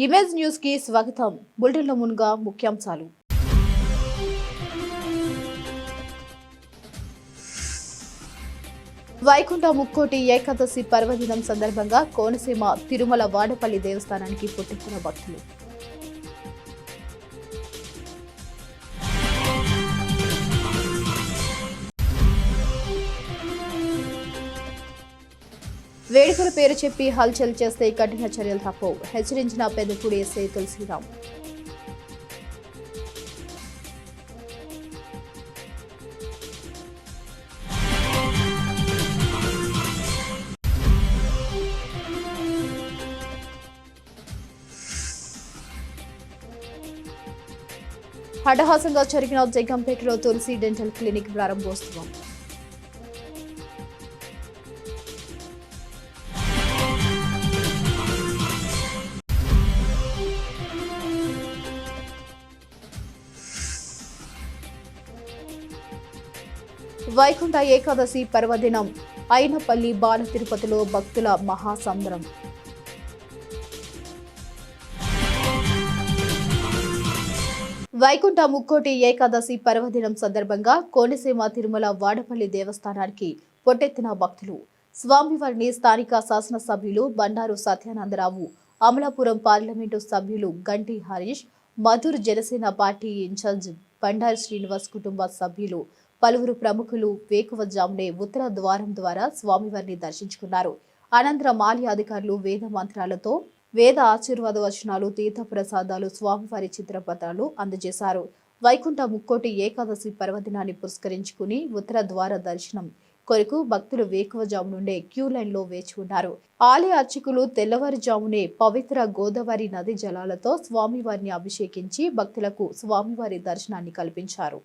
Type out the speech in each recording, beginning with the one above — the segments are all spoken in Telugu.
ఇమేజ్ న్యూస్ కి స్వాగతం. బులెటిన్లో ముందుగా ముఖ్యాంశాలు. వైకుంఠ ముక్కోటి ఏకాదశి పర్వదినం సందర్భంగా కోనసీమ తిరుమల వాడపల్లి దేవస్థానానికి పుట్టెత్తిన భక్తులు. వేడుకల పేరు చెప్పి హల్చల్ చేస్తే కఠిన చర్యలు తప్పవు, హెచ్చరించిన పెద్దపూడి ఎస్ఐ తులసిరామ్. హఠహాసంగా జరిగిన జగ్గంపేటలో తులసి డెంటల్ క్లినిక్ ప్రారంభోత్సవం. వైకుంఠ ఏకాదశి పర్వదినం అయినపల్లి బాల తిరుపతిలో భక్తుల మహాసంద్రం. వైకుంఠ ముక్కోటి ఏకాదశి పర్వదినం సందర్భంగా కోనసీమ తిరుమల వాడపల్లి దేవస్థానానికి పొట్టెత్తిన భక్తులు. స్వామివారిని స్థానిక శాసనసభ్యులు బండారు సత్యానందరావు, అమలాపురం పార్లమెంటు సభ్యులు గంటి హరీష్, మధుర్ జనసేన పార్టీ ఇన్ఛార్జ్ బండారు శ్రీనివాస్ కుటుంబ సభ్యులు పలువురు ప్రముఖులు వేకువజామునే ఉత్తర ద్వారం ద్వారా స్వామివారిని దర్శించుకున్నారు. అనంతరం ఆలయ అధికారులు వేద మంత్రాలతో వేద ఆశీర్వాద వచనాలు, తీర్థ ప్రసాదాలు, స్వామివారి చిత్రపటాలు అందజేశారు. వైకుంఠ ముక్కోటి ఏకాదశి పర్వదినాన్ని పురస్కరించుకుని ఉత్తర ద్వార దర్శనం కొరకు భక్తులు వేకువజాము నుండే క్యూ లైన్ లో వేచి ఉన్నారు. ఆలయ అర్చకులు తెల్లవారుజామునే పవిత్ర గోదావరి నది జలాలతో స్వామివారిని అభిషేకించి భక్తులకు స్వామివారి దర్శనాన్ని కల్పించారు.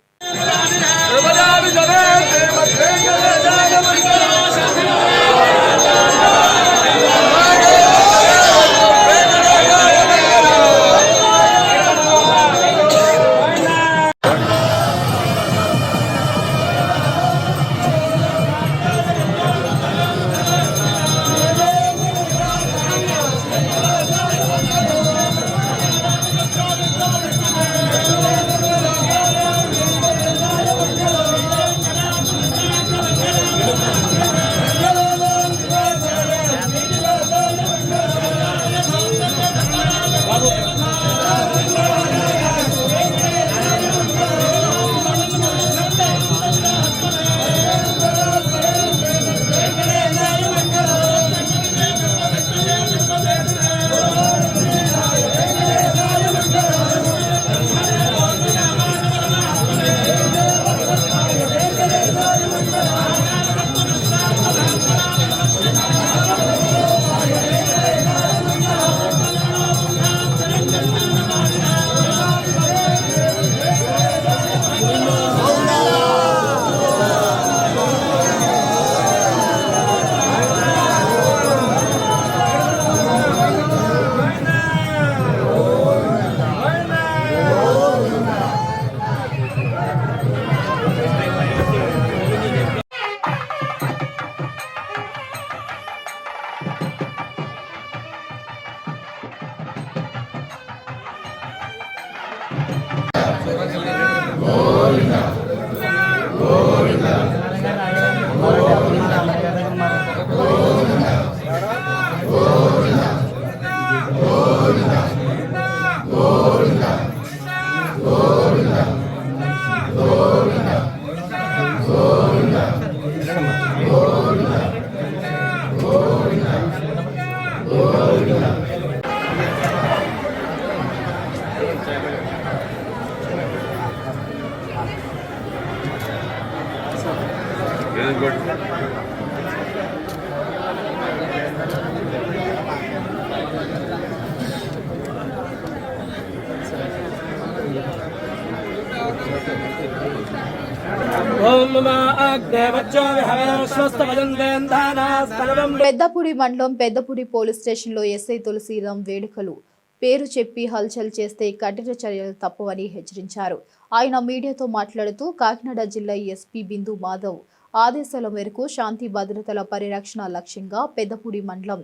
పెద్దపూడి మండలం పెద్దపూడి పోలీస్ స్టేషన్ లో ఎస్ఐ తులసిరామ్ వేడుకలు పేరు చెప్పి హల్చల్ చేస్తే కఠిన చర్యలు తప్పవని హెచ్చరించారు. ఆయన మీడియాతో మాట్లాడుతూ కాకినాడ జిల్లా ఎస్పీ బిందు మాధవ్ ఆదేశాల మేరకు శాంతి భద్రతల పరిరక్షణ లక్ష్యంగా పెద్దపూడి మండలం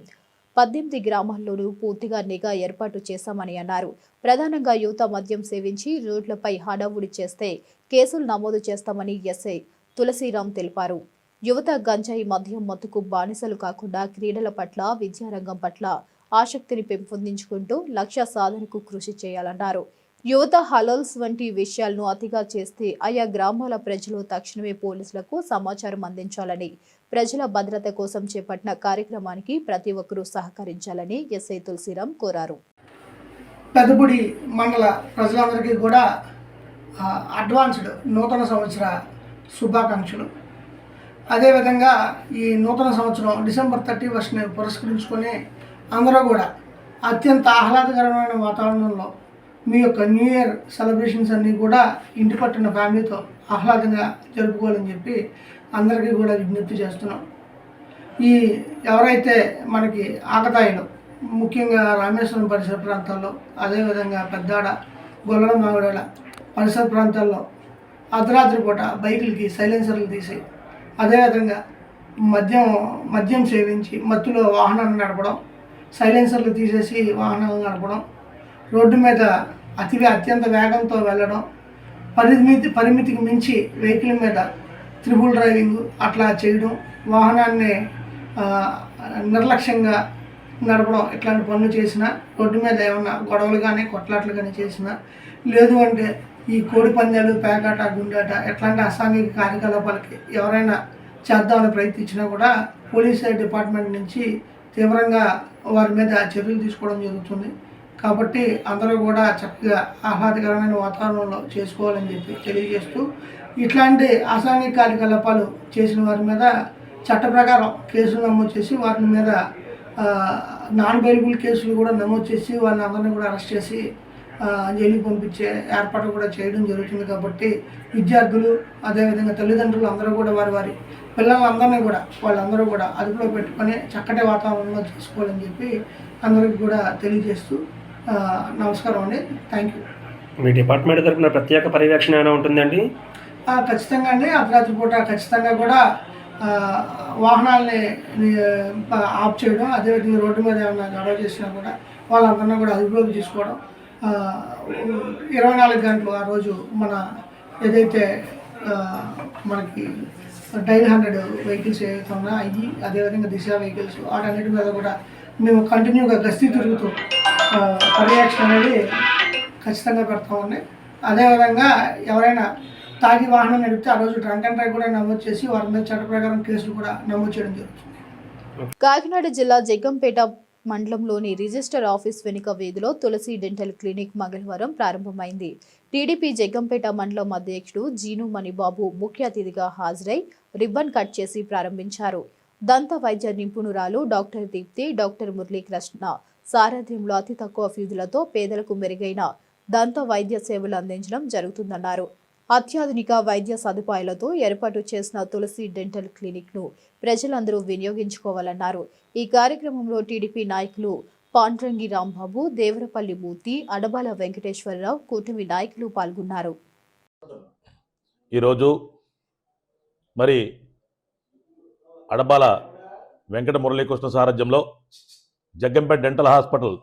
18 గ్రామాల్లోనూ పూర్తిగా నిఘా ఏర్పాటు చేశామని అన్నారు. ప్రధానంగా యువత మద్యం సేవించి రోడ్లపై హడావుడి చేస్తే కేసులు నమోదు చేస్తామని ఎస్ఐ తులసిరాం తెలిపారు. యువత గంజాయి మద్యం మత్తుకు బానిసలు కాకుండా క్రీడల పట్ల, విద్యారంగం పట్ల ఆసక్తిని పెంపొందించుకుంటూ లక్ష్య సాధనకు కృషి చేయాలన్నారు. యువత హలాల్స్ వంటి విషయాలను అతిగా చేస్తే ఆయా గ్రామాల ప్రజలు తక్షణమే పోలీసులకు సమాచారం అందించాలని, ప్రజల భద్రత కోసం చేపట్టిన కార్యక్రమానికి ప్రతి ఒక్కరూ సహకరించాలని ఎస్ఐ తులసిరాం కోరారు. పెద్దపూడి మండల ప్రజలందరికీ కూడా అడ్వాన్స్డ్ నూతన సంవత్సర శుభాకాంక్షలు. అదేవిధంగా ఈ నూతన సంవత్సరం డిసెంబర్ 31ని పురస్కరించుకొని అందరూ కూడా అత్యంత ఆహ్లాదకరమైన వాతావరణంలో మీ యొక్క న్యూ ఇయర్ సెలబ్రేషన్స్ అన్నీ కూడా ఇంటి పట్టున ఫ్యామిలీతో ఆహ్లాదంగా జరుపుకోవాలని చెప్పి అందరికీ కూడా విజ్ఞప్తి చేస్తున్నాం. ఈ ఎవరైతే మనకి ఆకతాయిలు ముఖ్యంగా రామేశ్వరం పరిసర ప్రాంతాల్లో, అదేవిధంగా పెద్దాడ, గొల్లల మామిడాడ పరిసర ప్రాంతాల్లో అర్ధరాత్రి పూట బైకులకి సైలెన్సర్లు తీసి, అదేవిధంగా మద్యం సేవించి మత్తులో వాహనాన్ని నడపడం, సైలెన్సర్లు తీసేసి వాహనాలు నడపడం, రోడ్డు మీద అత్యంత వేగంతో వెళ్ళడం, పరిమితికి మించి వెహికల్ మీద త్రిబుల్ డ్రైవింగ్ అట్లా చేయడం, వాహనాన్ని నిర్లక్ష్యంగా నడపడం, ఇట్లాంటి పనులు చేసినా, రోడ్డు మీద ఏమన్నా గొడవలు కానీ కొట్లాట్లు కానీ చేసినా, లేదు అంటే ఈ కోడి పందాలు, పేకాట, గుండాట ఇట్లాంటి అసాంఘిక కార్యకలాపాలకి ఎవరైనా చేద్దామని ప్రయత్నించినా కూడా పోలీస్ డిపార్ట్మెంట్ నుంచి తీవ్రంగా వారి మీద చర్యలు తీసుకోవడం జరుగుతుంది. కాబట్టి అందరూ కూడా చక్కగా ఆహ్లాదకరమైన వాతావరణంలో చేసుకోవాలని చెప్పి తెలియజేస్తూ, ఇట్లాంటి అసాంఘిక కార్యకలాపాలు చేసిన వారి మీద చట్ట ప్రకారం కేసులు నమోదు చేసి, వారి మీద నాన్ బెయిలబుల్ కేసులు కూడా నమోదు చేసి వాళ్ళని అందరినీ కూడా అరెస్ట్ చేసి జైలుకి పంపించే ఏర్పాటు కూడా చేయడం జరుగుతుంది. కాబట్టి విద్యార్థులు, అదేవిధంగా తల్లిదండ్రులు అందరూ కూడా వారి పిల్లలందరినీ కూడా వాళ్ళందరూ కూడా అదుపులో పెట్టుకొని చక్కటి వాతావరణంలో చేసుకోవాలని చెప్పి అందరికీ కూడా తెలియజేస్తూ నమస్కారం అండి. Thank you. మీ డిపార్ట్మెంట్ తరఫున ప్రత్యేక పర్యవేక్షణ ఏమైనా ఉంటుందండి? ఖచ్చితంగా అండి. అర్ధరాత్రి పూట ఖచ్చితంగా కూడా వాహనాలని ఆఫ్ చేయడం, అదేవిధంగా రోడ్డు మీద ఏమైనా గొడవ చేసినా కూడా వాళ్ళందరినీ కూడా అదుపులోకి తీసుకోవడం, 24 గంటలు ఆ రోజు మన ఏదైతే మనకి డైల్ 100 వెహికల్స్ ఏవైతే ఉన్నాయో అవి, అదేవిధంగా దిశ వెహికల్స్, వాటన్నిటి మీద కూడా మేము కంటిన్యూగా గస్తీ తిరుగుతూ పర్యవేక్షణ అనేది ఖచ్చితంగా పెడతామండి. అదేవిధంగా ఎవరైనా తాగి వాహనం నడిపితే ఆ రోజు డ్రంక్ అండ్ డ్రైవ్ కూడా నమోదు చేసి వారి మీద చట్ట ప్రకారం కేసులు కూడా నమోదు చేయడం జరుగుతుంది. కాకినాడ జిల్లా జగ్గంపేట మండలంలోని రిజిస్టర్ ఆఫీస్ వెనుక వీధిలో తులసి డెంటల్ క్లినిక్ మంగళవారం ప్రారంభమైంది. టీడీపీ జగ్గంపేట మండలం అధ్యక్షుడు జీను మణిబాబు ముఖ్య అతిథిగా హాజరై రిబ్బన్ కట్ చేసి ప్రారంభించారు. దంత వైద్య నిపుణురాలు డాక్టర్ దీప్తి, డాక్టర్ మురళీకృష్ణ సారథ్యంలో అతి తక్కువ ఫీజులతో పేదలకు మెరుగైన దంత వైద్య సేవలు అందించడం జరుగుతుందన్నారు. అత్యాధునిక వైద్య సదుపాయాలతో ఏర్పాటు చేసిన తులసి డెంటల్ క్లినిక్ ను ప్రజలందరూ వినియోగించుకోవాలన్నారు. ఈ కార్యక్రమంలో టీడీపీ నాయకులు పాండ్రంగి రాంబాబు, దేవరపల్లి మూర్తి, అడబాల వెంకటేశ్వరరావు, కూటమి నాయకులు పాల్గొన్నారు. ఈరోజు మరి అడబాల వెంకట మురళీకృష్ణ సారథ్యంలో జగ్గంపేట డెంటల్ హాస్పిటల్,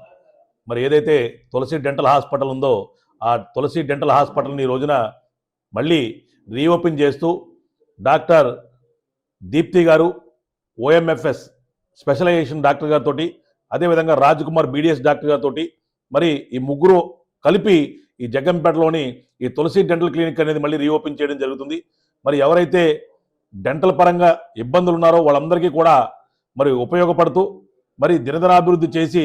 మరి ఏదైతే తులసి డెంటల్ హాస్పిటల్ ఉందో ఆ తులసి డెంటల్ హాస్పిటల్ని ఈ రోజున మళ్ళీ రీఓపెన్ చేస్తూ డాక్టర్ దీప్తి గారు, ఓఎంఎఫ్ఎస్ స్పెషలైజేషన్ డాక్టర్ గారితో, అదేవిధంగా రాజ్ కుమార్ బీడిఎస్ డాక్టర్ గారితో మరి ఈ ముగ్గురు కలిపి ఈ జగ్గంపేటలోని ఈ తులసి డెంటల్ క్లినిక్ అనేది మళ్ళీ రీఓపెన్ చేయడం జరుగుతుంది. మరి ఎవరైతే డెంటల్ పరంగా ఇబ్బందులు ఉన్నారో వాళ్ళందరికీ కూడా మరి ఉపయోగపడుతూ మరి దినదినాభివృద్ధి చేసి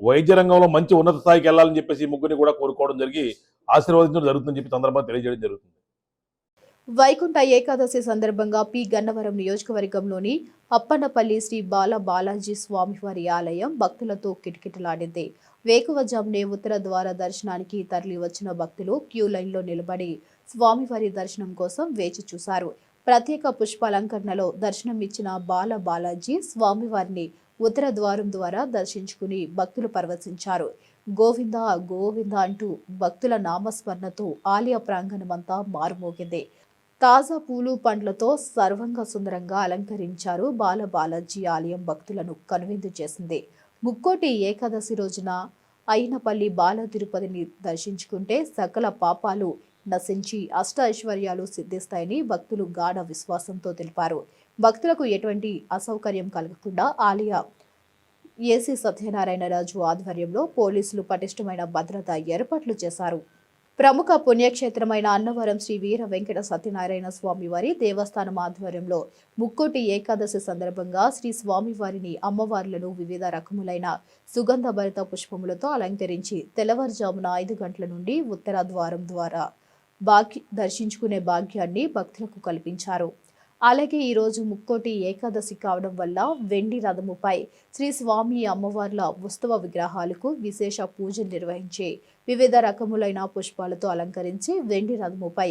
వైద్య రంగంలో మంచి ఉన్నత స్థాయికి వెళ్ళాలని చెప్పేసి ఈ ముగ్గురిని కూడా కోరుకోవడం జరిగి ఆశీర్వదించడం జరుగుతుందని చెప్పి సందర్భంగా తెలియజేయడం జరుగుతుంది. వైకుంఠ ఏకాదశి సందర్భంగా పి గన్నవరం నియోజకవర్గంలోని అప్పన్నపల్లి శ్రీ బాలాజీ స్వామివారి ఆలయం భక్తులతో కిటకిటలాడింది. వేకువజామునే ఉత్తర ద్వార దర్శనానికి తరలి వచ్చిన భక్తులు క్యూ లైన్లో నిలబడి స్వామివారి దర్శనం కోసం వేచి చూశారు. ప్రత్యేక పుష్పాలంకరణలో దర్శనం ఇచ్చిన బాలాజీ స్వామివారిని ఉత్తర ద్వారం ద్వారా దర్శించుకుని భక్తులు పరవశించారు. గోవింద గోవింద అంటూ భక్తుల నామస్మరణతో ఆలయ ప్రాంగణమంతా మారుమోగింది. తాజా పూలు పండ్లతో సర్వంగా సుందరంగా అలంకరించారు. బాలాజీ ఆలయం భక్తులను కనువిందు చేసింది. ముక్కోటి ఏకాదశి రోజున అయినపల్లి బాల తిరుపతిని దర్శించుకుంటే సకల పాపాలు నశించి అష్ట ఐశ్వర్యాలు సిద్ధిస్తాయని భక్తులు గాఢ విశ్వాసంతో తెలిపారు. భక్తులకు ఎటువంటి అసౌకర్యం కలగకుండా ఆలయ ఏసీ సత్యనారాయణరాజు ఆధ్వర్యంలో పోలీసులు పటిష్టమైన భద్రతా ఏర్పాట్లు చేశారు. ప్రముఖ పుణ్యక్షేత్రమైన అన్నవరం శ్రీ వీర వెంకట సత్యనారాయణ స్వామి వారి దేవస్థానం ఆధ్వర్యంలో ముక్కోటి ఏకాదశి సందర్భంగా శ్రీ స్వామివారిని అమ్మవార్లను వివిధ రకములైన సుగంధభరిత పుష్పములతో అలంకరించి తెల్లవారుజామున 5 గంటల నుండి ఉత్తర ద్వారం ద్వారా దర్శించుకునే భాగ్యాన్ని భక్తులకు కల్పించారు. అలాగే ఈరోజు ముక్కోటి ఏకాదశి కావడం వల్ల వెండి రథముపై శ్రీ స్వామి అమ్మవార్ల ఉత్సవ విగ్రహాలకు విశేష పూజలు నిర్వహించి వివిధ రకములైన పుష్పాలతో అలంకరించి వెండి రథముపై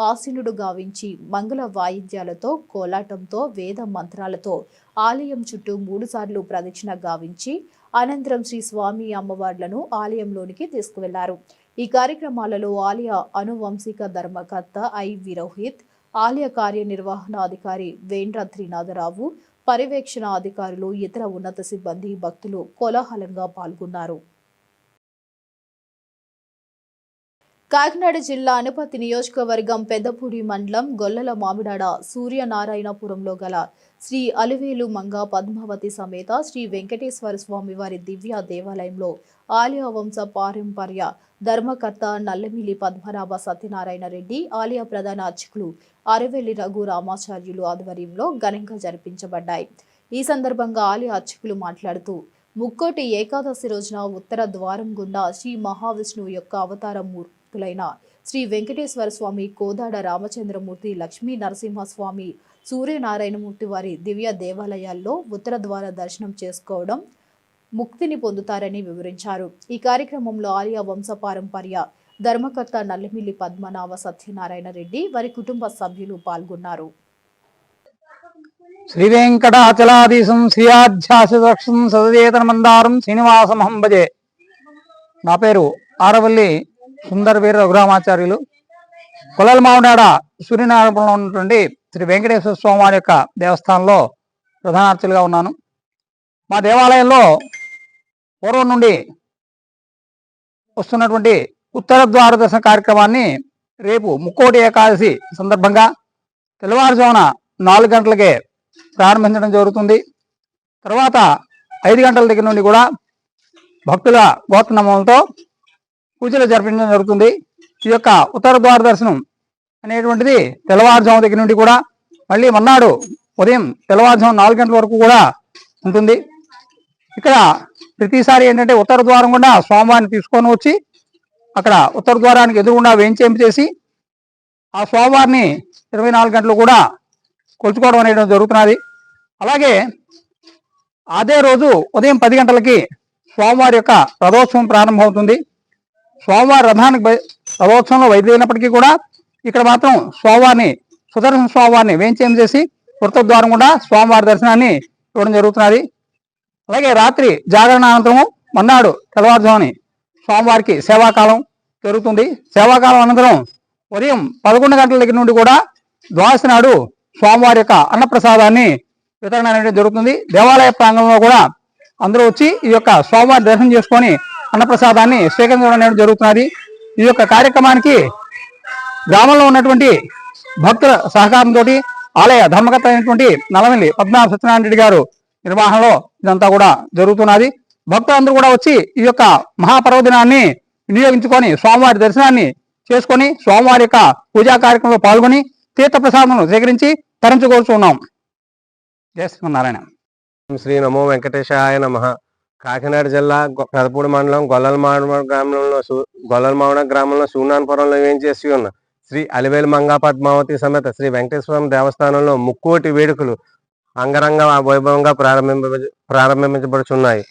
ఆసీనుడు గావించి మంగళ వాయిద్యాలతో కోలాటంతో వేద మంత్రాలతో ఆలయం చుట్టూ 3 సార్లు ప్రదక్షిణ గావించి అనంతరం శ్రీ స్వామి అమ్మవార్లను ఆలయంలోనికి తీసుకువెళ్లారు. ఈ కార్యక్రమాలలో ఆలయ అనువంశిక ధర్మకర్త ఐ విరోహిత్, ఆలయ కార్యనిర్వహణాధికారి వేంద్ర త్రినాథరావు, పర్యవేక్షణ అధికారులు, ఇతర ఉన్నత సిబ్బంది, భక్తులు కోలాహలంగా పాల్గొన్నారు. కాకినాడ జిల్లా అనుపతి నియోజకవర్గం పెద్దపూడి మండలం గొల్లల మామిడాడ సూర్యనారాయణపురంలో గల శ్రీ అలివేలు మంగ పద్మావతి సమేత శ్రీ వెంకటేశ్వర స్వామి వారి దివ్య దేవాలయంలో ఆలయ వంశ పారంపర్య ధర్మకర్త నల్లమిల్లి పద్మనాభ సత్యనారాయణ రెడ్డి, ఆలయ ప్రధాన అర్చకులు అరవెల్లి రఘు రామాచార్యులు ఆధ్వర్యంలో ఘనంగా జరిపించబడ్డాయి. ఈ సందర్భంగా ఆలయ అర్చకులు మాట్లాడుతూ ముక్కోటి ఏకాదశి రోజున ఉత్తర ద్వారం గుండా శ్రీ మహావిష్ణువు యొక్క అవతార మూర్తులైన శ్రీ వెంకటేశ్వర స్వామి, కోదాడ రామచంద్రమూర్తి, లక్ష్మీ నరసింహస్వామి, సూర్యనారాయణమూర్తి వారి దివ్య దేవాలయాల్లో ఉత్తర ద్వార దర్శనం చేసుకోవడం ముక్తిని పొందుతారని వివరించారు. ఈ కార్యక్రమంలో ఆలయ వంశ పారంపర్య ధర్మకర్త నల్లమిల్లి పద్మనాభ సత్యనారాయణ రెడ్డి వారి కుటుంబ సభ్యులు పాల్గొన్నారు. శ్రీ వెంకటాచలాధీశం శ్రీయాధ్యాసం సదయేతన మందారం శ్రీనివాసమహం భజే. నా పేరు ఆరవల్లి సుందర వీర రఘురామాచార్యులు. కొల్లల మామిడాడ సూర్యనారాయణపురంలో ఉన్నటువంటి శ్రీ వెంకటేశ్వర స్వామి వారి యొక్క దేవస్థానంలో ప్రధానార్చులుగా ఉన్నాను. మా దేవాలయంలో పూర్వం నుండి వస్తున్నటువంటి ఉత్తర ద్వార దర్శన కార్యక్రమాన్ని రేపు ముక్కోటి ఏకాదశి సందర్భంగా తెల్లవారుజామున 4 గంటలకే ప్రారంభించడం జరుగుతుంది. తర్వాత 5 గంటల దగ్గర నుండి కూడా భక్తుల గోత్రనామాలతో పూజలు జరిపించడం జరుగుతుంది. ఈ యొక్క ఉత్తర ద్వార దర్శనం అనేటువంటిది తెల్లవారుజాము దగ్గర నుండి కూడా మళ్ళీ మన్నాడు ఉదయం తెల్లవారుజాము 4 గంటల వరకు కూడా ఉంటుంది. ఇక్కడ ప్రతిసారి ఏంటంటే ఉత్తర ద్వారం గుండా స్వామివారిని తీసుకొని వచ్చి అక్కడ ఉత్తర ద్వారానికి ఎదురుగుండా వేయించేసి ఆ స్వామివారిని 24 గంటలు కూడా కొలుచుకోవడం అనేది జరుగుతున్నది. అలాగే అదే రోజు ఉదయం 10 గంటలకి స్వామివారి యొక్క రథోత్సవం ప్రారంభమవుతుంది. స్వామివారి రథోత్సవంలో బయలుదేరినప్పటికీ కూడా ఇక్కడ మాత్రం స్వామివారిని సుదర్శన స్వామివారిని వేయించేసి ఉత్తర ద్వారం కూడా స్వామివారి దర్శనాన్ని ఇవ్వడం జరుగుతున్నది. అలాగే రాత్రి జాగరణ అనంతరము మన్నాడు తెల్లవారుజాముని స్వామివారికి సేవాకాలం జరుగుతుంది. సేవాకాలం అనంతరం ఉదయం 11 గంటల దగ్గర నుండి కూడా ద్వాదశి నాడు స్వామివారి యొక్క అన్నప్రసాదాన్ని వితరణ అనేది జరుగుతుంది. దేవాలయ ప్రాంగణంలో కూడా అందరూ వచ్చి ఈ యొక్క స్వామివారి దర్శనం చేసుకొని అన్నప్రసాదాన్ని స్వీకరించడం అనేది జరుగుతున్నది. ఈ యొక్క కార్యక్రమానికి గ్రామంలో ఉన్నటువంటి భక్తుల సహకారంతో ఆలయ ధర్మకర్త అయినటువంటి నల్లమిల్లి పద్మనాభ సత్యనారాయణ రెడ్డి గారు నిర్వహణలో ఇదంతా కూడా జరుగుతున్నది. భక్తులందరూ కూడా వచ్చి ఈ యొక్క మహాపర్వదినాన్ని వినియోగించుకొని స్వామివారి దర్శనాన్ని చేసుకొని స్వామివారి యొక్క పూజా కార్యక్రమంలో పాల్గొని తీర్థ ప్రసాదములు సేకరించి తరించుకోరుచున్నాం. జయ శ్రీమన్నారాయణ. శ్రీ నమో వెంకటేశాయ నమః. కాకినాడ జిల్లా పెదపూడి మండలం గొల్లలమామిడ గ్రామంలో సూర్యనారాయణపురంలో వేయించేసి ఉన్న శ్రీ అలివేలు మంగా పద్మావతి సమేత శ్రీ వెంకటేశ్వర దేవస్థానంలో ముక్కోటి వేడుకలు అంగరంగ వైభవంగా ప్రారంభించబడుచున్నాయి.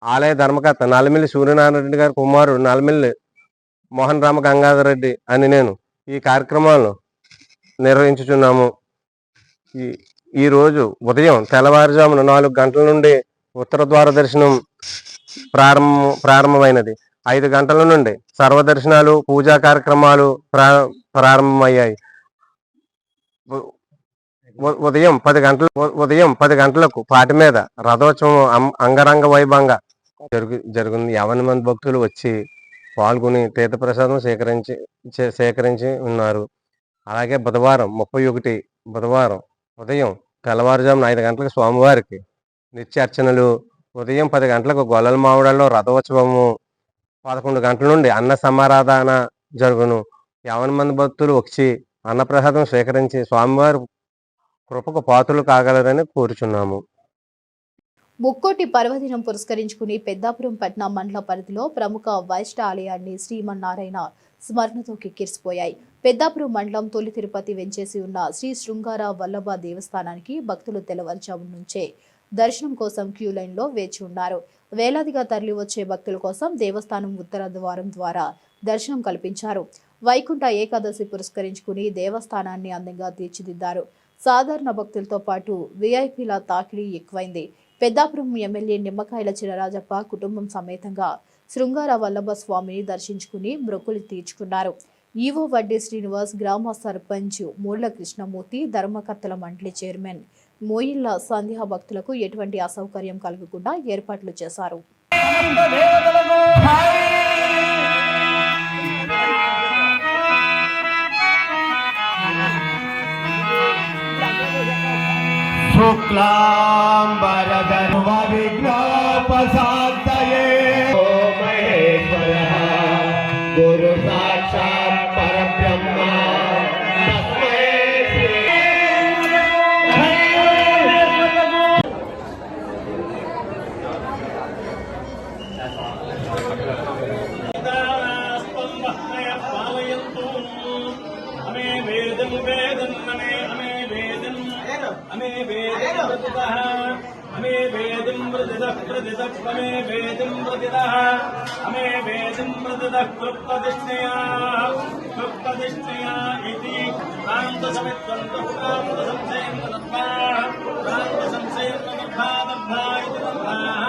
ఆలయ ధర్మకర్త నల్లమిల్లి సూర్యనారాయణ రెడ్డి గారి కుమారుడు నల్లమిల్లి మోహన్ రామ గంగాధర్ రెడ్డి అని నేను ఈ కార్యక్రమాలను నిర్వహించుచున్నాము. ఈ రోజు ఉదయం తెల్లవారుజామున 4 గంటల నుండి ఉత్తర ద్వార దర్శనం ప్రారంభమైనది. 5 గంటల నుండి సర్వదర్శనాలు, పూజా కార్యక్రమాలు ప్రారంభమయ్యాయి. ఉదయం 10 గంటలకు పాటి మీద రథోత్సవం అంగరంగ వైభవంగా జరుగుతుంది. 50 మంది భక్తులు వచ్చి పాల్గొని తీర్థప్రసాదం సేకరించి ఉన్నారు. అలాగే బుధవారం 31 బుధవారం ఉదయం తెల్లవారుజామున 5 గంటలకు స్వామివారికి నిత్యార్చనలు, ఉదయం 10 గంటలకు గొల్లల మామిడాల్లో రథోత్సవము, 11 గంటల నుండి అన్న సమారాధన జరుగును. 50 మంది భక్తులు వచ్చి అన్నప్రసాదం స్వీకరించి స్వామివారి కృపకు పాత్రలు కాగలరని కోరుచున్నాము. ముక్కోటి పర్వదినం పురస్కరించుకుని పెద్దాపురం పట్నం మండల పరిధిలో ప్రముఖ వైష్ణవ ఆలయాన్ని శ్రీమన్నారాయణ స్మరణతో కిక్కిరిసిపోయాయి. పెద్దాపురం మండలం తొలి తిరుపతి వెంచేసి ఉన్న శ్రీ శృంగార వల్లభ దేవస్థానానికి భక్తులు తెల్లవారుజాము నుంచే దర్శనం కోసం క్యూ లైన్ లో వేచి ఉన్నారు. వేలాదిగా తరలి వచ్చే భక్తుల కోసం దేవస్థానం ఉత్తర ద్వారం ద్వారా దర్శనం కల్పించారు. వైకుంఠ ఏకాదశి పురస్కరించుకుని దేవస్థానాన్ని అందంగా తీర్చిదిద్దారు. సాధారణ భక్తులతో పాటు విఐపీల తాకిడి ఎక్కువైంది. పెద్దాపురం ఎమ్మెల్యే నిమ్మకాయల చినరాజప్ప కుటుంబం సమేతంగా శృంగార వల్లభ స్వామిని దర్శించుకుని మొక్కులు తీర్చుకున్నారు. ఈవో వడ్డీ శ్రీనివాస్, గ్రామ సర్పంచ్ మూళ్ల కృష్ణమూర్తి, ధర్మకర్తల మండలి చైర్మన్ మోయిళ్ల సంధ్యా భక్తులకు ఎటువంటి అసౌకర్యం కలగకుండా ఏర్పాట్లు చేశారు. गुरु साक्षात् परब्रह्म तस्मै हमे वेदं प्रतिदः हमे वेदं प्रतिदः हमे वेदं प्रतिदः कृप्तदिष्टया इति प्रान्तसमित्वन्तः प्रान्तसंशयन्तनत्वा इति तन्त्राः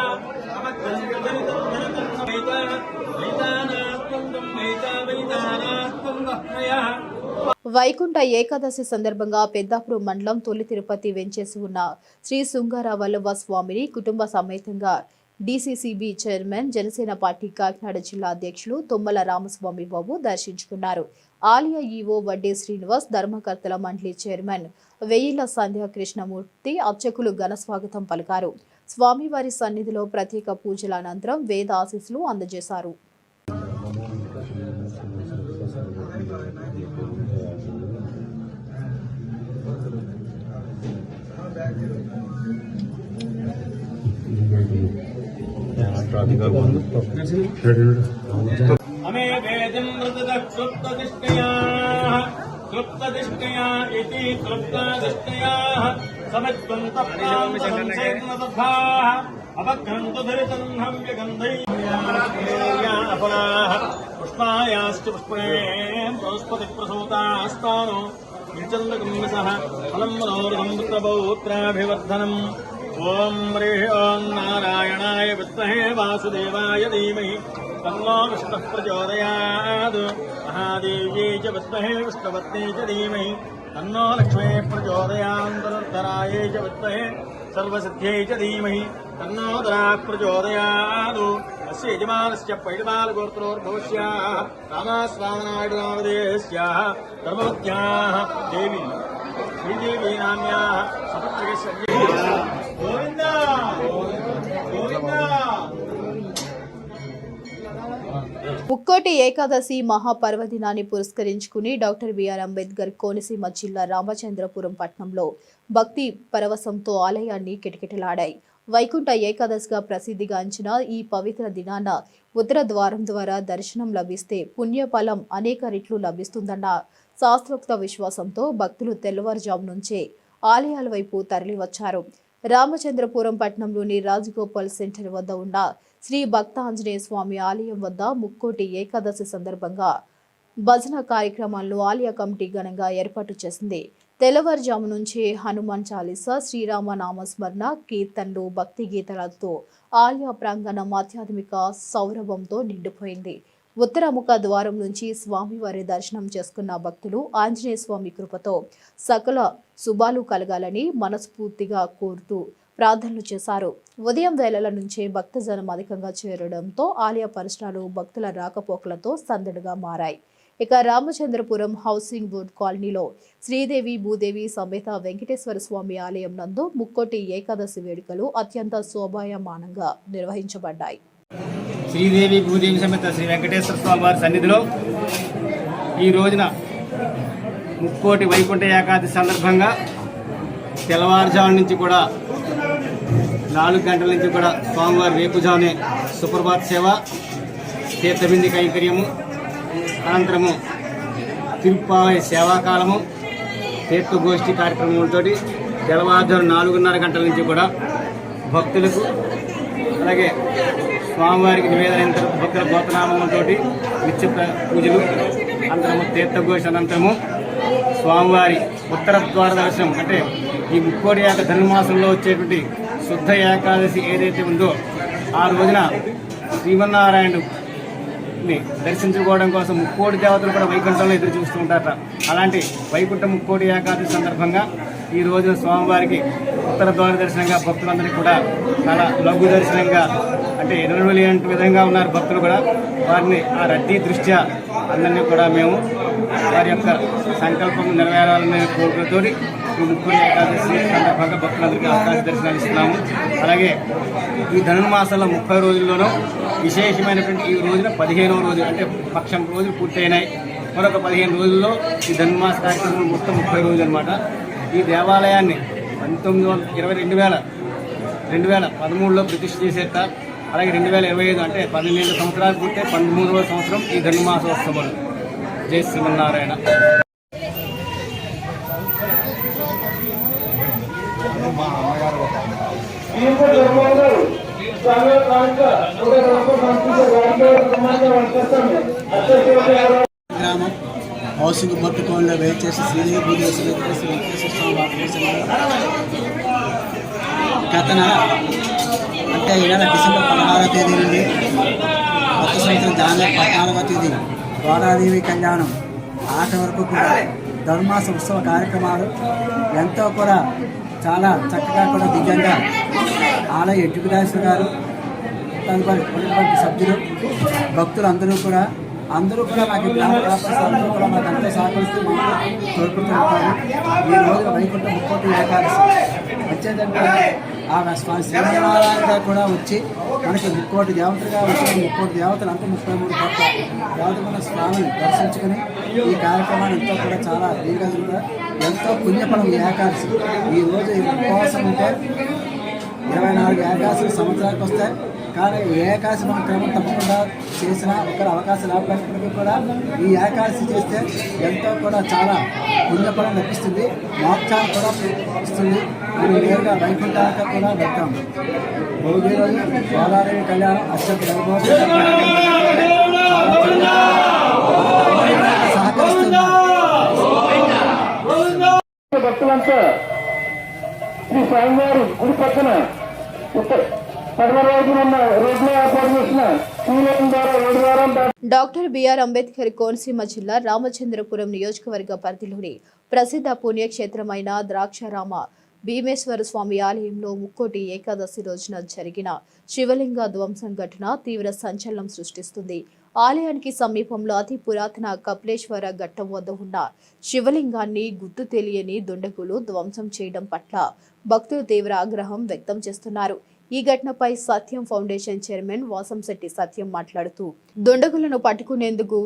వైకుంఠ ఏకాదశి సందర్భంగా పెద్దాపురం మండలం తొలి తిరుపతి వెంచేసి ఉన్న శ్రీ శృంగార వల్లభ స్వామిని కుటుంబ సమేతంగా DCCB chairman, Janasena party Kakinada జిల్లా అధ్యక్షులు తుమ్మల రామస్వామి బాబు దర్శించుకున్నారు. ఆలయ ఈవో వడ్డీ శ్రీనివాస్, ధర్మకర్తల మండలి చైర్మన్ వెయ్యిళ్ల సంధ్యా కృష్ణమూర్తి అర్చకులు ఘన స్వాగతం పలికారు. స్వామివారి సన్నిధిలో ప్రత్యేక పూజల అనంతరం వేద ఆశీస్సులు అందజేశారు. हमे वेदं प्रतिदः क्लुप्तदिष्टया इति क्लुप्तदिष्टयाः समित्वन्तः प्रान्तसंशयन्तनतथाः अपघ्नन्तु धरितन्नं व्यगन्धैर्यापराः पुष्पायाश्च पुष्पणे बृहस्पतिप्रसूतास्तानो विचन्दकंसः फलं मनोरथं पुत्रपौत्राभिवर्धनम् ओम ह्रीः ओं नारायणाय विद्महे वासुदेवाय धीमहि तन्नो विष्णुः प्रचोदयात् महादेव्यै च विद्महे विष्णुपत्न्यै च धीमहि तन्नो लक्ष्मीः प्रचोदयात् धनुर्धरायै च विद्महे सर्वसिद्ध्यै च धीमहि तन्नो धराः प्रचोदयात् अस्य यजमानस्य पैलबालगोत्रोद्भवस्याः रामास्वामनायुडनामधेयस्याः धर्मवत्याः देवी श्रीदेवी नाम्याः सपत्रिकस्य ముక్కోటి ఏకాదశి మహాపర్వదినాన్ని పురస్కరించుకుని డాక్టర్ బిఆర్ అంబేద్కర్ కోనసీమ జిల్లా రామచంద్రపురం పట్టణంలో భక్తి పరవశంతో ఆలయాన్ని కిటకిటలాడాయి. వైకుంఠ ఏకాదశిగా ప్రసిద్ధిగాంచిన ఈ పవిత్ర దినాన ఉత్తర ద్వారం ద్వారా దర్శనం లభిస్తే పుణ్యఫలం అనేక రెట్లు లభిస్తుందన్న శాస్త్రోక్త విశ్వాసంతో భక్తులు తెల్లవారుజాము నుంచే ఆలయాల వైపు తరలివచ్చారు. రామచంద్రపురం పట్టణంలోని రాజగోపాల్ సెంటర్ వద్ద ఉన్న శ్రీ భక్త ఆంజనేయ స్వామి ఆలయం వద్ద ముక్కోటి ఏకాదశి సందర్భంగా భజన కార్యక్రమాలను ఆలయ కమిటీ ఘనంగా ఏర్పాటు చేసింది. తెల్లవారుజాము నుంచి హనుమాన్ చాలీసా, శ్రీరామ నామస్మరణ, కీర్తనలు, భక్తి గీతాలతో ఆలయ ప్రాంగణం ఆధ్యాత్మిక సౌరభంతో నిండిపోయింది. ఉత్తరముఖ ద్వారం నుంచి స్వామివారి దర్శనం చేసుకున్న భక్తులు ఆంజనేయ స్వామి కృపతో సకల శుభాలు కలగాలని మనస్ఫూర్తిగా కోరుతూ ప్రార్థనలు చేశారు. ఉదయం వేళల నుంచే భక్తజనం అధికంగా చేరడంతో ఆలయ పరిసరాలు భక్తుల రాకపోకలతో సందడిగా మారాయి. ఇక రామచంద్రపురం హౌసింగ్ బోర్డ్ కాలనీలో శ్రీదేవి భూదేవి సమేత వెంకటేశ్వర స్వామి ఆలయం నందు ముక్కోటి ఏకాదశి వేడుకలు అత్యంత శోభాయమానంగా నిర్వహించబడ్డాయి. శ్రీదేవి భూదేవి సమేత శ్రీ వెంకటేశ్వర స్వామి వారి సన్నిధిలో ఈ రోజున ముక్కోటి వైకుంఠ ఏకాదశి సందర్భంగా తెల్లవారుజాము నుంచి కూడా 4 గంటల నుంచి కూడా స్వామివారి రేపుజామునే సుప్రభాత సేవ, తీర్థబింది కైంకర్యము, అనంతరము తిరుప్పావై సేవాకాలము, తీర్థగోష్ఠి కార్యక్రమంతో తెల్లవారుజాము 4:30 గంటల నుంచి కూడా భక్తులకు అలాగే స్వామివారికి నివేదన భక్తుల గోతనామంతో నిత్య పూజలు, అనంతరము తీర్థగోష్ఠి, అనంతరము స్వామివారి ఉత్తర ద్వార దర్శనం. అంటే ఈ ముక్కోటి ధనుర్మాసంలో వచ్చేటువంటి శుద్ధ ఏకాదశి ఏదైతే ఉందో ఆ రోజున శ్రీమన్నారాయణుని దర్శించుకోవడం కోసం ముక్కోటి దేవతలు కూడా వైకుంఠంలో ఎదురు చూస్తూ ఉంటారట. అలాంటి వైకుంఠ ముక్కోటి ఏకాదశి సందర్భంగా ఈ రోజున స్వామివారికి ఉత్తర ద్వార దర్శనంగా భక్తులందరికీ కూడా చాలా లఘు దర్శనంగా అంటే ఎన్నలేని విధంగా ఉన్నారు భక్తులు కూడా. వారిని ఆ రద్దీ దృష్ట్యా అందరినీ కూడా మేము వారి యొక్క సంకల్పం నెరవేరాలనే కోరికతో ఈ ముక్కోటి ఏకాదశి సందర్భంగా భక్తులందరికీ ఆకాశ దర్శనాలు ఇస్తున్నాము. అలాగే ఈ ధనుర్మాసంలో 30 రోజుల్లోనూ విశేషమైనటువంటి ఈ రోజున 15వ రోజు అంటే పక్షం రోజులు పూర్తయినాయి. మరొక 15 రోజుల్లో ఈ ధనుర్మాస కార్యక్రమం మొత్తం 30 రోజులు అనమాట. ఈ దేవాలయాన్ని 2013లో ప్రతిష్ఠ చేసేట. అలాగే 2025 అంటే 12 సంవత్సరాలు పూర్తే 13వ సంవత్సరం ఈ ధనుర్మాసోత్సవాలు. జై శ్రీమన్నారాయణ. గ్రామం హౌసింగ్ బోర్డు కాలనీలో వేయించేసి శ్రీదేవి భూదేవి వెంకటేశ్వర స్వామి గత నెల అంటే ఈ నెల డిసెంబర్ 16వ తేదీ నుండి కొత్త సంవత్సరం జనవరి 14వ తేదీ గోదాదేవి కళ్యాణం ఆట వరకు కూడా ధనుర్మాస ఉత్సవ కార్యక్రమాలు ఎంతో కూడా చాలా చక్కగా కూడా దివ్యంగా ఆలయ ఎడ్యుకేటర్ గారు తదుపరి ఉన్నటువంటి సభ్యులు భక్తులు అందరూ కూడా మాకు గ్రామ అందరూ కూడా మాకు ఎంతో సహకరిస్తూ కోరుకుంటూ ఉంటారు. ఈ రోజున వైకుంఠ ముక్కోటి ఏకాదశి వచ్చేదంటే ఆ స్వామి శ్రీనారాయణ గారు కూడా వచ్చి మనకి ముక్కోటి దేవతలుగా వచ్చి ముక్కోటి దేవతలు అంటే 33 కోట్ల దేవతల స్వామిని దర్శించుకుని ఈ కార్యక్రమాన్ని ఎంతో కూడా చాలా దీర్ఘంగా ఎంతో పుణ్యఫలం ఈ ఏకాదశి. ఈరోజు ఈ ఉపవాసం ఉంటే 24 ఏకాదశి సంవత్సరానికి వస్తాయి. కానీ ఈ ఏకాదశి మనం క్రమం తప్పకుండా చేసినా ఒకరు అవకాశం లేకపోయినప్పటికీ కూడా ఈ ఏకాదశి చేస్తే ఎంతో కూడా చాలా పుణ్యఫలం లభిస్తుంది, మోక్షాన్ని కూడా ఇస్తుంది. మనం నేరుగా వైకుంఠానికి కూడా వెళ్తాము. భోగి రోజు గోదాదేవి కళ్యాణం అత్యంత భక్తులంతా శ్రీ స్వామివారి గుడి పక్కన డాక్టర్ బిఆర్ అంబేద్కర్ కోనసీమ జిల్లా రామచంద్రపురం నియోజకవర్గ పరిధిలోని ప్రసిద్ధ పుణ్యక్షేత్రమైన ద్రాక్షారామ భీమేశ్వర స్వామి ఆలయంలో ముక్కోటి ఏకాదశి రోజున జరిగిన శివలింగ ధ్వంసం ఘటన తీవ్ర సంచలనం సృష్టిస్తుంది. ఆలయానికి సమీపంలో అతి పురాతన కపిలేశ్వర ఘట్టం వద్ద ఉన్న శివలింగాన్ని గుర్తు తెలియని దుండగులు ధ్వంసం చేయడం పట్ల భక్తులు తీవ్ర ఆగ్రహం వ్యక్తం చేస్తున్నారు. ఈ ఘటనపై సత్యం ఫౌండేషన్ చైర్మన్ వాసంశెట్టి సత్యం మాట్లాడుతూ దుండగులను పట్టుకునేందుకు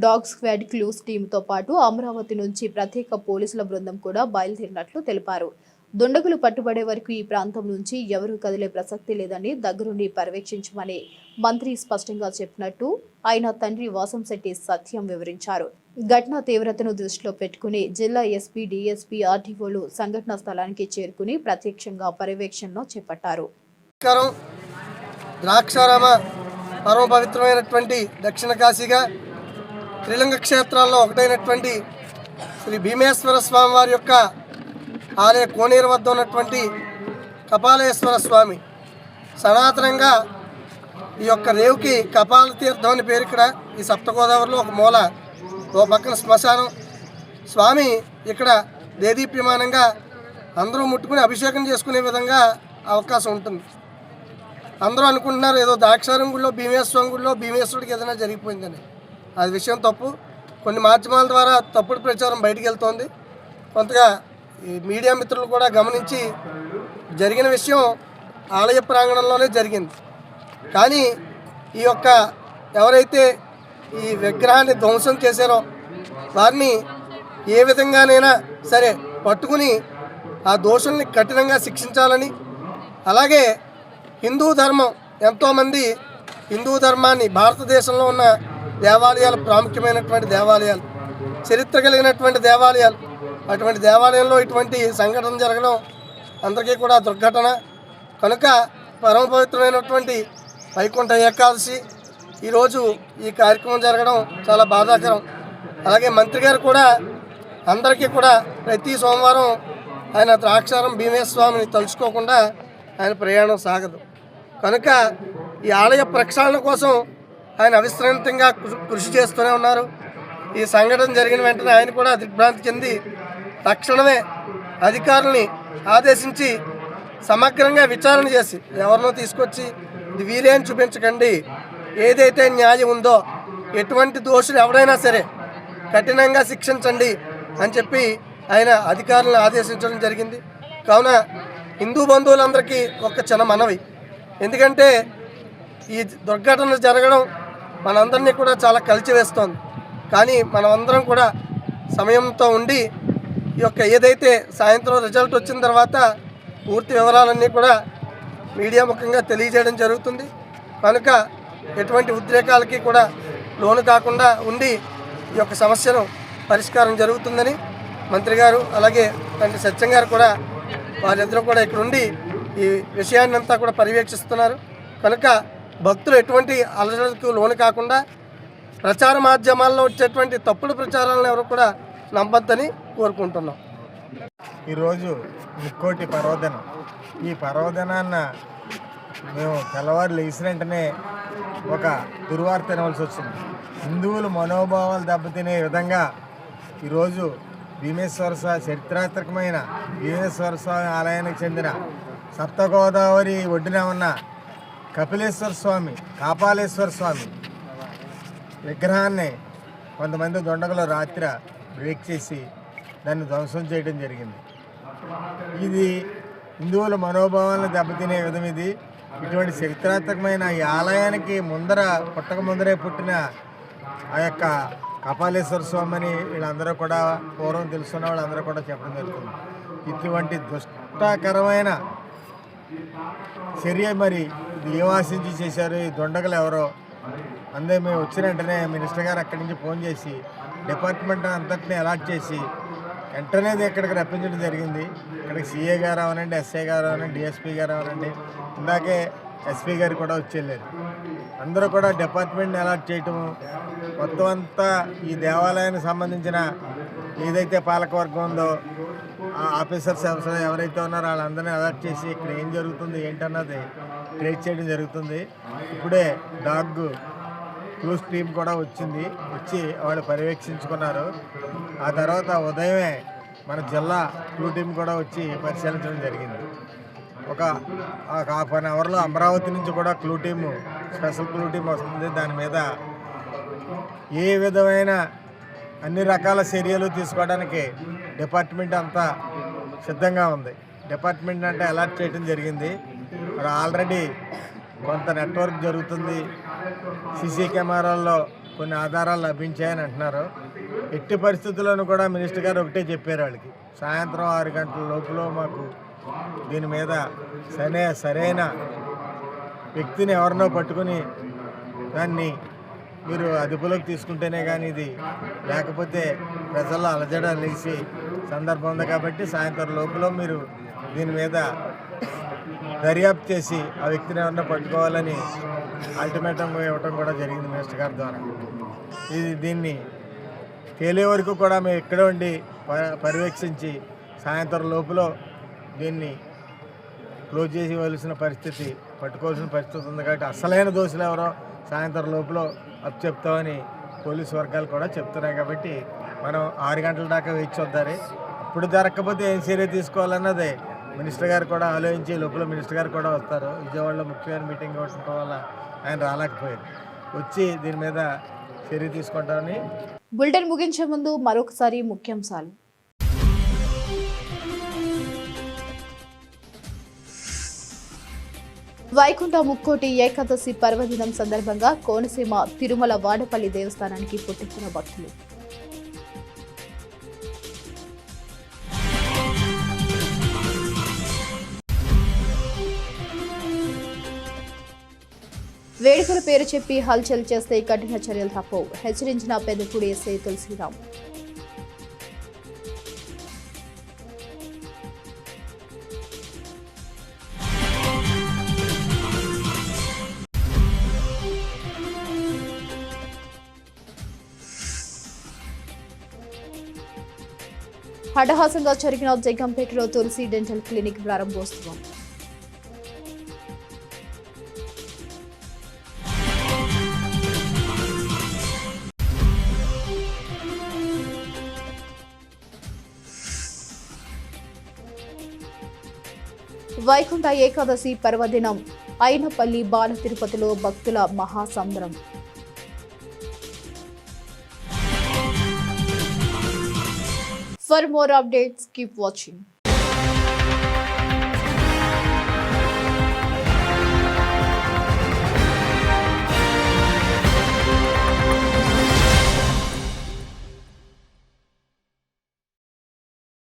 డాగ్ స్క్వాడ్ క్లూస్ టీంతో పాటు అమరావతి నుంచి ప్రత్యేక పోలీసుల బృందం కూడా బయలుదేరినట్లు తెలిపారు. దుండగులు పట్టుబడే వరకు ఈ ప్రాంతం నుంచి ఎవరూ కదిలే ప్రసక్తి లేదని దగ్గరుండి పర్యవేక్షించమని మంత్రి స్పష్టంగా చెప్పినట్టు ఆయన తండ్రి వాసంశెట్టి సత్యం వివరించారు. ఘటన తీవ్రతను దృష్టిలో పెట్టుకుని జిల్లా ఎస్పీ, డీఎస్పీ, ఆర్టీఓలు సంఘటనా స్థలానికి చేరుకుని ప్రత్యక్షంగా పర్యవేక్షణను చేపట్టారు. ద్రాక్షారామ పరమ పవిత్రమైనటువంటి దక్షిణ కాశీగా త్రిలింగ క్షేత్రాల్లో ఒకటైనటువంటి శ్రీ భీమేశ్వర స్వామి వారి యొక్క ఆలయ కోనేరు వద్ద ఉన్నటువంటి కపాలేశ్వర స్వామి సనాతనంగా ఈ యొక్క రేవుకి కపాల తీర్థం అని పేరు. ఇక్కడ ఈ సప్తగోదావరిలో ఒక మూల, ఓ పక్కన శ్మశానం. స్వామి ఇక్కడ దేదీప్యమానంగా అందరూ ముట్టుకుని అభిషేకం చేసుకునే విధంగా అవకాశం ఉంటుంది. అందరూ అనుకుంటున్నారు ఏదో ద్రాక్షారం గుడిలో భీమేశ్వరం గుడిలో భీమేశ్వరుడికి ఏదైనా జరిగిపోయిందని. అది విషయం తప్పు. కొన్ని మాధ్యమాల ద్వారా తప్పుడు ప్రచారం బయటికి వెళ్తోంది. కొంతగా ఈ మీడియా మిత్రులు కూడా గమనించి జరిగిన విషయం ఆలయ ప్రాంగణంలోనే జరిగింది. కానీ ఈ యొక్క ఎవరైతే ఈ విగ్రహాన్ని ధ్వంసం చేశారో వారిని ఏ విధంగానైనా సరే పట్టుకుని ఆ దోషుల్ని కఠినంగా శిక్షించాలని, అలాగే హిందూ ధర్మం ఎంతోమంది హిందూ ధర్మాన్ని భారతదేశంలో ఉన్న దేవాలయాలు ప్రాముఖ్యమైనటువంటి దేవాలయాలు, చరిత్ర కలిగినటువంటి దేవాలయాలు, అటువంటి దేవాలయంలో ఇటువంటి సంఘటన జరగడం అందరికీ కూడా దుర్ఘటన. కనుక పరమ పవిత్రమైనటువంటి వైకుంఠ ఏకాదశి ఈరోజు ఈ కార్యక్రమం జరగడం చాలా బాధాకరం. అలాగే మంత్రి గారు కూడా అందరికీ కూడా ప్రతి సోమవారం ఆయన ద్రాక్షారం భీమేశ్వరామిని తలుచుకోకుండా ఆయన ప్రయాణం సాగదు. కనుక ఈ ఆలయ ప్రక్షాళన కోసం ఆయన అవిశ్రాంతంగా కృషి చేస్తూనే ఉన్నారు. ఈ సంఘటన జరిగిన వెంటనే ఆయన కూడా దిగ్భ్రాంతి చెంది తక్షణమే అధికారుల్ని ఆదేశించి సమగ్రంగా విచారణ చేసి ఎవరినో తీసుకొచ్చి ఇది వీరే అని చూపించకండి, ఏదైతే న్యాయం ఉందో ఎటువంటి దోషులు ఎవరైనా సరే కఠినంగా శిక్షించండి అని చెప్పి ఆయన అధికారులను ఆదేశించడం జరిగింది. కావున హిందూ బంధువులందరికీ ఒక చిన్న మనవి, ఎందుకంటే ఈ దుర్ఘటన జరగడం మనందరినీ కూడా చాలా కలిచివేస్తోంది. కానీ మనమందరం కూడా సమయంతో ఉండి ఈ యొక్క ఏదైతే సాయంత్రం రిజల్ట్ వచ్చిన తర్వాత పూర్తి వివరాలన్నీ కూడా మీడియా ముఖంగా తెలియజేయడం జరుగుతుంది. కనుక ఎటువంటి ఉద్రేకాలకి కూడా లోను కాకుండా ఉండి ఈ యొక్క సమస్యను పరిష్కారం జరుగుతుందని మంత్రి గారు అలాగే తండ్రి సత్యం గారు కూడా వారిద్దరూ కూడా ఇక్కడ ఉండి ఈ విషయాన్ని అంతా కూడా పర్యవేక్షిస్తున్నారు. కనుక భక్తులు ఎటువంటి అలజడులకు లోను కాకుండా ప్రచార మాధ్యమాల్లో వచ్చేటువంటి తప్పుడు ప్రచారాలను ఎవరు కూడా నమ్మొద్దని కోరుకుంటున్నాం. ఈరోజు ముక్కోటి పర్వదినం. ఈ పర్వదినాన్న మేము తెల్లవారు లేచిన వెంటనే ఒక దుర్వార్త తినవలసి వచ్చింది. హిందువుల మనోభావాలు దెబ్బతినే విధంగా ఈరోజు భీమేశ్వర స్వామి చరిత్రాత్మకమైన భీమేశ్వర స్వామి ఆలయానికి చెందిన సప్తగోదావరి ఒడ్డున ఉన్న కపిలేశ్వర స్వామి, కాపాలేశ్వర స్వామి విగ్రహాన్ని కొంతమంది దొండగలు రాత్రి బ్రేక్ చేసి దాన్ని ధ్వంసం చేయడం జరిగింది. ఇది హిందువుల మనోభావాలను దెబ్బతినే విధం ఇది. ఇటువంటి చరిత్రాత్మకమైన ఈ ఆలయానికి పుట్టక ముందరే పుట్టిన ఆ యొక్క కపాలేశ్వర స్వామి అని వీళ్ళందరూ కూడా పూర్వం తెలుసుకున్న వాళ్ళందరూ కూడా చెప్పడం జరుగుతుంది. ఇటువంటి దుష్టకరమైన చర్య మరి ఇది ఏం ఆశించి చేశారు ఈ దొండగలు ఎవరో అందరూ మేము వచ్చిన వెంటనే మినిస్టర్ గారు అక్కడి నుంచి ఫోన్ చేసి డిపార్ట్మెంట్ అంతటిని అలాట్ చేసి వెంటనే ఇక్కడికి రప్పించడం జరిగింది. ఇక్కడికి సిఏ గారు అవనండి, ఎస్ఐ గారు అవనండి, డిఎస్పీ గారు అవనండి, ఇందాకే ఎస్పీ గారు కూడా వచ్చి వెళ్ళారు. అందరూ కూడా డిపార్ట్మెంట్ని అలాట్ చేయటము, మొత్తం అంతా ఈ దేవాలయానికి సంబంధించిన ఏదైతే పాలకవర్గం ఉందో ఆ ఆఫీసర్స్ ఎవరైతే ఉన్నారో వాళ్ళందరినీ అలర్ట్ చేసి ఇక్కడ ఏం జరుగుతుంది ఏంటన్నది ట్రేస్ చేయడం జరుగుతుంది. ఇప్పుడే డాగ్ క్లూస్ టీం కూడా వచ్చి వాళ్ళు పర్యవేక్షించుకున్నారు. ఆ తర్వాత ఉదయమే మన జిల్లా క్లూ టీం కూడా వచ్చి పరిశీలించడం జరిగింది. ఒక హాఫ్ అన్ అవర్లో అమరావతి నుంచి కూడా clue team, special clue team వస్తుంది. దాని మీద ఏ విధమైన అన్ని రకాల చర్యలు తీసుకోవడానికి డిపార్ట్మెంట్ అంతా సిద్ధంగా ఉంది. డిపార్ట్మెంట్ అంటే అలర్ట్ చేయడం జరిగింది. మరి ఆల్రెడీ కొంత నెట్వర్క్ జరుగుతుంది. సీసీ కెమెరాల్లో కొన్ని ఆధారాలు లభించాయని అంటున్నారు. ఎట్టి పరిస్థితుల్లోనూ కూడా మినిస్టర్ గారు ఒకటే చెప్పారు వాళ్ళకి, సాయంత్రం 6 గంటల లోపల మాకు దీని మీద సరైన వ్యక్తిని ఎవరినో పట్టుకుని దాన్ని మీరు అదుపులోకి తీసుకుంటేనే కానీ ఇది, లేకపోతే ప్రజల్లో అలజడ లేచి సందర్భం ఉంది కాబట్టి సాయంత్రం లోపల మీరు దీని మీద దర్యాప్తు చేసి ఆ వ్యక్తిని ఎవరినో పట్టుకోవాలని అల్టిమేటం ఇవ్వటం కూడా జరిగింది మినిస్టర్ గారి ద్వారా. దీన్ని తేలే వరకు కూడా మేము ఇక్కడే ఉండి పర్యవేక్షించి సాయంత్రం లోపల దీన్ని క్లోజ్ చేసి ఇవ్వాల్సిన పరిస్థితి, పట్టుకోవాల్సిన పరిస్థితి ఉంది. కాబట్టి అసలైన దోషులు ఎవరో సాయంత్రం లోపల అప్ చెప్తామని పోలీసు వర్గాలు కూడా చెప్తున్నాయి. కాబట్టి మనం 6 గంటల దాకా వేచి చూద్దారు. ఇప్పుడు జరగకపోతే ఏం చర్య తీసుకోవాలన్నది మినిస్టర్ గారు కూడా ఆలోచించి లోపల మినిస్టర్ గారు కూడా వస్తారు. విజయవాడలో ముఖ్యమైన మీటింగ్ ఉండటం వల్ల ఆయన రాలేకపోయారు. వచ్చి దీని మీద చర్య తీసుకుంటామని. బులెటిన్ ముగించే ముందు మరొకసారి ముఖ్యాంశాలు. వైకుంఠ ముక్కోటి ఏకాదశి పర్వదినం సందర్భంగా కోనసీమ తిరుమల వాడపల్లి దేవస్థానానికి పుట్టెత్తిన భక్తులు. వేడుకల పేరు చెప్పి హల్చల్ చేస్తే కఠిన చర్యలు తప్పవు, హెచ్చరించిన పెద్దపూడి ఎస్ఐ తులసిరాం. హఠహాసంగా జరిగిన జగ్గంపేటలో తులసి డెంటల్ క్లినిక్ ప్రారంభోత్సవం. వైకుంఠ ఏకాదశి పర్వదినం అయినపల్లి బాల తిరుపతిలో భక్తుల మహాసంబరం. For more updates, keep watching.